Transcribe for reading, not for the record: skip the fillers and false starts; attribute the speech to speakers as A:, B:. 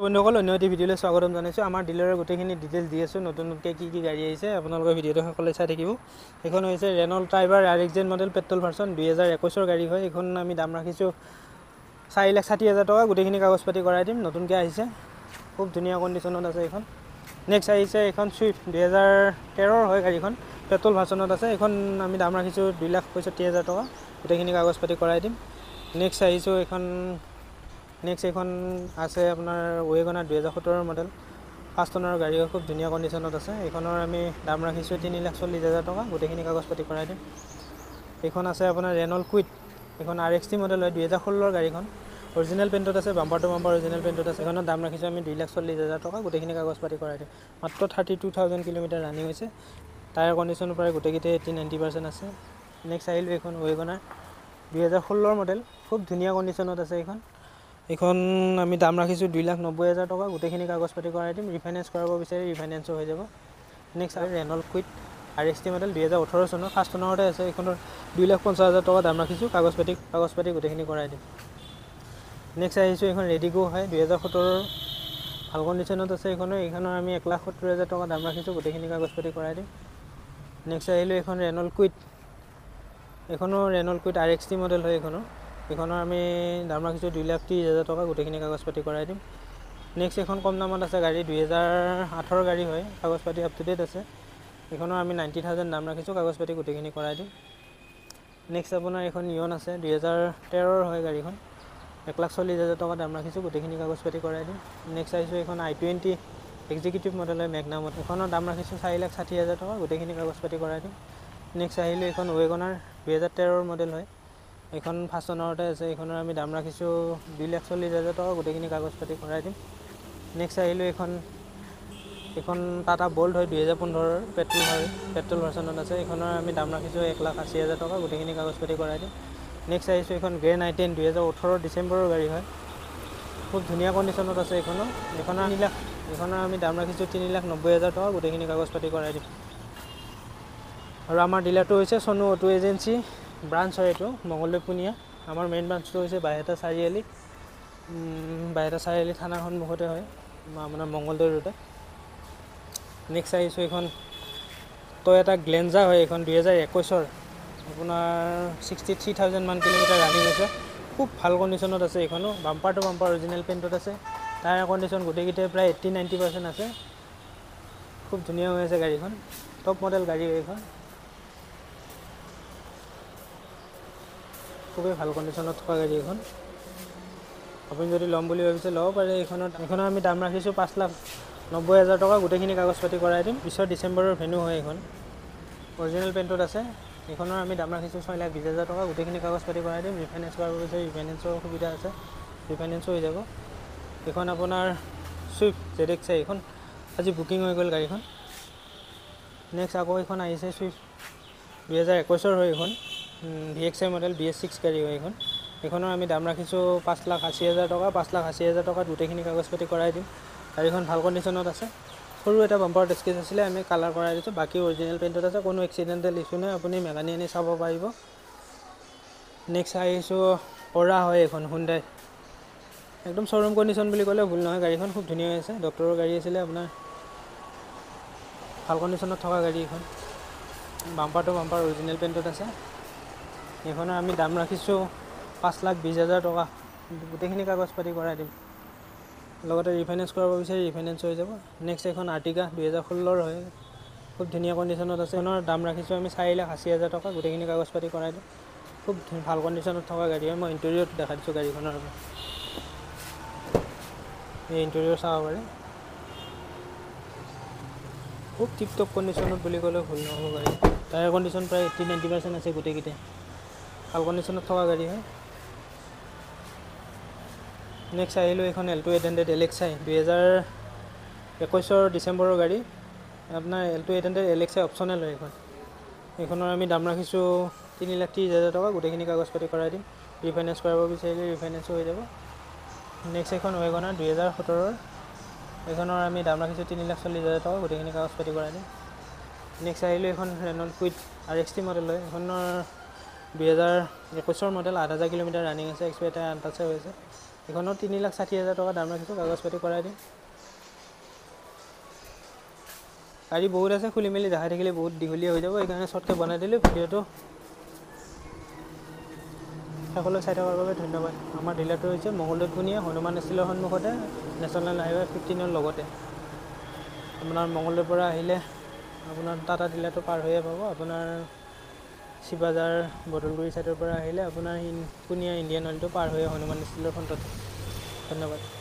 A: বন্ধুসকল অন্য এটি ভিডিঅ'লৈ স্বাগতম জনাইছোঁ। আমাৰ ডিলাৰৰ গোটেইখিনি ডিটেইলছ দি আছোঁ, নতুনকৈ কি গাড়ী আহিছে আপোনালোকৰ ভিডিঅ'টো সকলোৱে চাই থাকিব। এইখন হৈছে Renault Triber RXZ model petrol version 2021 গাড়ী হয়। এইখন আমি দাম ৰাখিছোঁ 4,60,000 টকা। গোটেইখিনি কাগজ পাতি কৰাই দিম, নতুনকৈ আহিছে, খুব ধুনীয়া কণ্ডিশ্যনত আছে এইখন। নেক্সট আহিছে এইখন চুইফ্ট 2013 হয় গাড়ীখন, পেট্ৰল ভাৰ্চনত আছে। এইখন আমি দাম ৰাখিছোঁ 2,65,000 টকা। গোটেইখিনি কাগজ পাতি কৰাই দিম। নেক্সট আহিছোঁ এইখন আছে আপোনাৰ ৱেগনাৰ 2017 মডেল, 5 টনৰ গাড়ী হয়, খুব ধুনীয়া কণ্ডিশ্যনত আছে। এইখনৰ আমি দাম ৰাখিছোঁ 3,40,000 টকা। গোটেইখিনি কাগজ পাতি কৰাই দিম। এইখন আছে আপোনাৰ ৰেনল্ট কুইড, এইখন RXT মডেল হয়, 2016 গাড়ীখন, অৰিজিনেল পেইণ্টত আছে, বাম্পাৰ টু বাম্পাৰ অৰিজিনেল পেইণ্টত আছে। এইখনৰ দাম ৰাখিছোঁ আমি 2,40,000 টকা। গোটেইখিনি কাগজ পাতি কৰাই দিম। মাত্ৰ 32,000 কিলোমিটাৰ ৰানিং হৈছে। টায়াৰ কণ্ডিশ্যনৰ প্ৰায় গোটেইকেইটাই 80-90% আছে। নেক্সট আহিলোঁ এইখন ৱেগনাৰ 2016 মডেল, খুব ধুনীয়া কণ্ডিশ্যনত আছে। এইখন আমি দাম ৰাখিছোঁ 2,90,000 টকা। গোটেইখিনি কাগজ পাতি কৰাই দিম। ৰিফাইনেন্স কৰাব বিচাৰি ৰিফাইনেন্সো হৈ যাব। নেক্সট আৰু ৰেনল্ট কুইড RXT মডেল 2018 চনৰ, 5 টনৰতে আছে। এইখনৰ 2,50,000 টকা দাম ৰাখিছোঁ। কাগজ পাতি গোটেইখিনি কৰাই দিম। নেক্সট আহিছোঁ এইখন ৰেডিগো হয়, 2017 ভাল কণ্ডিশ্যনত আছে। এইখনৰ আমি 1,70,000 টকা দাম ৰাখিছোঁ। গোটেইখিনি কাগজ পাতি কৰাই দিম। নেক্সট আহিলোঁ এইখন ৰেনল্ট কুইড, এইখনো ৰেনল্ট কুইড RXT মডেল হয়। এইখনৰ আমি দাম ৰাখিছোঁ 2,30,000 টকা। গোটেইখিনি কাগজ পাতি কৰাই দিম। নেক্সট এখন কম দামত আছে গাড়ী, 2018 গাড়ী হয়, কাগজ পাতি আপ টু ডেট আছে। এইখনৰ আমি 90,000 দাম ৰাখিছোঁ। কাগজ পাতি গোটেইখিনি কৰাই দিম। নেক্সট আপোনাৰ এইখন ইয়ন আছে, 2013 হয় গাড়ীখন, 1,40,000 টকা দাম ৰাখিছোঁ। গোটেইখিনি কাগজ পাতি কৰাই দিম। নেক্সট আহিছোঁ এইখন i20 এক্সিকিউটিভ মডেল হয়, মেগনামত। এইখনৰ দাম ৰাখিছোঁ 4,60,000 টকা। গোটেইখিনি কাগজ পাতি কৰাই দিম। নেক্সট আহিলোঁ এইখন ৱেগনাৰ 2013 মডেল হয়, এইখন 5 টনৰতে আছে। এইখনৰ আমি দাম ৰাখিছোঁ 2,40,000 টকা। গোটেইখিনি কাগজ পাতি কৰাই দিম। নেক্সট আহিলোঁ এইখন টাটা বল্ট হয়, 2015 পেট্ৰল ভাৰ্চনত আছে। এইখনৰ আমি দাম ৰাখিছোঁ 1,80,000 টকা। গোটেইখিনি কাগজ পাতি কৰাই দিম। নেক্সট আহিছোঁ এইখন গ্ৰেণ্ড i10 2018 ডিচেম্বৰৰ গাড়ী হয়, খুব ধুনীয়া কণ্ডিশ্যনত আছে। এইখনৰ আমি দাম ৰাখিছোঁ 3,90,000 টকা। গোটেইখিনি কাগজ পাতি কৰাই দিম। আৰু আমাৰ ডিলাৰটো হৈছে চনু অটো এজেঞ্চি ব্ৰাঞ্চ হয়, এইটো মঙলদৈ পুনিয়া। আমাৰ মেইন ব্ৰাঞ্চটো হৈছে বাইহাটা চাৰিআলি থানাৰ সন্মুখতে হয়, আপোনাৰ মঙলদৈ ৰোডত। নেক্সট আহিছোঁ এইখন টয়োটা গ্লেঞ্জা হয়, এইখন 2021 আপোনাৰ 63,000 মান কিলোমিটাৰ ৰানিং হৈছে, খুব ভাল কণ্ডিশ্যনত আছে। এইখনো বাম্পাৰ টু বাম্পাৰ অৰিজিনেল পেইণ্টত আছে। টায়াৰ কণ্ডিশ্যন গোটেইকেইটাই প্ৰায় 80-90% আছে। খুব ধুনীয়া হৈ আছে গাড়ীখন, টপ মডেল গাড়ী এইখন, খুবেই ভাল কণ্ডিশ্যনত থকা গাড়ী এখন। আপুনি যদি ল'ম বুলি ভাবিছে ল'ব পাৰে। এইখনৰ আমি দাম ৰাখিছোঁ 5,90,000 টকা। গোটেইখিনি কাগজ পাতি কৰাই দিম। 20 ডিচেম্বৰৰ ভেনু হয়, এইখন অৰিজিনেল পেইণ্টত আছে। এইখনৰ আমি দাম ৰাখিছোঁ 6,20,000 টকা। গোটেইখিনি কাগজ পাতি কৰাই দিম। ৰিফাইনেন্স কৰাব বিচাৰি ৰিফাইনেন্সৰ সুবিধা আছে, ৰিফাইনেন্সো হৈ যাব। এইখন আপোনাৰ চুইফ্ট ZXi, এইখন আজি বুকিং হৈ গ'ল গাড়ীখন। নেক্সট আকৌ এইখন আহিছে চুইফ্ট 2021 হয়, এইখন VXi মডেল BS6 গাড়ী হয়। এইখনৰ আমি দাম ৰাখিছোঁ 5,80,000 টকা। 5,80,000 টকাত গোটেইখিনি কাগজ পাতি কৰাই দিম। গাড়ীখন ভাল কণ্ডিশ্যনত আছে। সৰু এটা বাম্পাৰ স্কেচ আছিলে, আমি কালাৰ কৰাই দিছোঁ। বাকী অৰিজিনেল পেইণ্টত আছে, কোনো এক্সিডেণ্টেল ইছ্যু নাই। আপুনি মেকানিক আনি চাব পাৰিব। নেক্সট আহিছোঁ অ'ৰা হয়, এইখন হুণ্ডাই, একদম শ্ব'ৰুম কণ্ডিশ্যন বুলি ক'লে ভুল নহয়। গাড়ীখন খুব ধুনীয়া হৈ আছে, ডক্টৰৰ গাড়ী আছিলে আপোনাৰ, ভাল কণ্ডিশ্যনত থকা গাড়ী এইখন, বাম্পাৰ টু বাম্পাৰ অৰিজিনেল পেইণ্টত আছে। এইখনৰ আমি দাম ৰাখিছোঁ 5,20,000 টকা। গোটেইখিনি কাগজ পাতি কৰাই দিম। লগতে ৰিফাইনেন্স কৰাব বিচাৰি ৰিফাইনেন্স হৈ যাব। নেক্সট এইখন আৰ্টিকা 2016 হয়, খুব ধুনীয়া কণ্ডিশ্যনত আছে। এইখনৰ দাম ৰাখিছোঁ আমি 4,80,000 টকা। গোটেইখিনি কাগজ পাতি কৰাই দিম। খুব ভাল কণ্ডিশ্যনত থকা গাড়ী হয়। মই ইণ্টেৰিয়ৰটো দেখাই দিছোঁ গাড়ীখনৰ, এই ইণ্টেৰিয়ৰ চাব পাৰে, খুব টিপ টপ কণ্ডিশ্যনত বুলি ক'লে ভুল নহ'ব গাড়ী। টায়াৰ কণ্ডিশ্যন প্ৰায় 80-90% আছে গোটেইকেইটাই, ভাল কণ্ডিশ্যনত থকা গাড়ী হয়। নেক্সট আহিলোঁ এইখন Alto 800 LXi 2021 ডিচেম্বৰৰ গাড়ী, আপোনাৰ Alto 800 LXi অপশ্যনেল হয়। এইখনৰ আমি দাম ৰাখিছোঁ 3,30,000 টকা। গোটেইখিনি কাগজ পাতি কৰাই দিম। ৰিফাইনেন্স কৰাব বিচাৰিলে ৰিফাইনেন্সো হৈ যাব। নেক্সট এইখন ৱেগনাৰ 2017, এইখনৰ আমি দাম ৰাখিছোঁ 3,40,000 টকা। গোটেইখিনি কাগজ পাতি কৰাই দিম। নেক্সট আহিলোঁ এইখন ৰেনল্ট কুইড RXT মডেল হয়, এইখনৰ 2021 মডেল, 8,000 কিলোমিটাৰ ৰানিং আছে, এক্সপিৰিয়েঞ্চ আনটাচে হৈছে। এইখনৰ 3,60,000 টকা দাম ৰাখিছোঁ, কাগজ পাতি কৰাই দিম। গাড়ী বহুত আছে, খুলি মেলি দেখাই থাকিলে বহুত দীঘলীয়া হৈ যাব, সেইকাৰণে শ্বৰ্টকৈ বনাই দিলোঁ ভিডিঅ'টো। সকলোৱে চাই থকাৰ বাবে ধন্যবাদ। আমাৰ ডিলাৰটো হৈছে মঙ্গলদৈ পুনিয়া হনুমান ষ্টিলৰ সন্মুখতে, নেশ্যনেল হাইৱে 15ৰ লগতে। আপোনাৰ মঙ্গলদৈৰ পৰা আহিলে আপোনাৰ টাটা ডিলাৰটো পাৰ হৈয়ে পাব। আপোনাৰ শিৱাজাৰ বদলগুৰি ছাইডৰ পৰা আহিলে আপোনাৰ পুনিয়া ইণ্ডিয়ান অইলটো পাৰ হৈয়ে হনুমান ষ্টিলৰ ফ্ৰণ্টতে। ধন্যবাদ।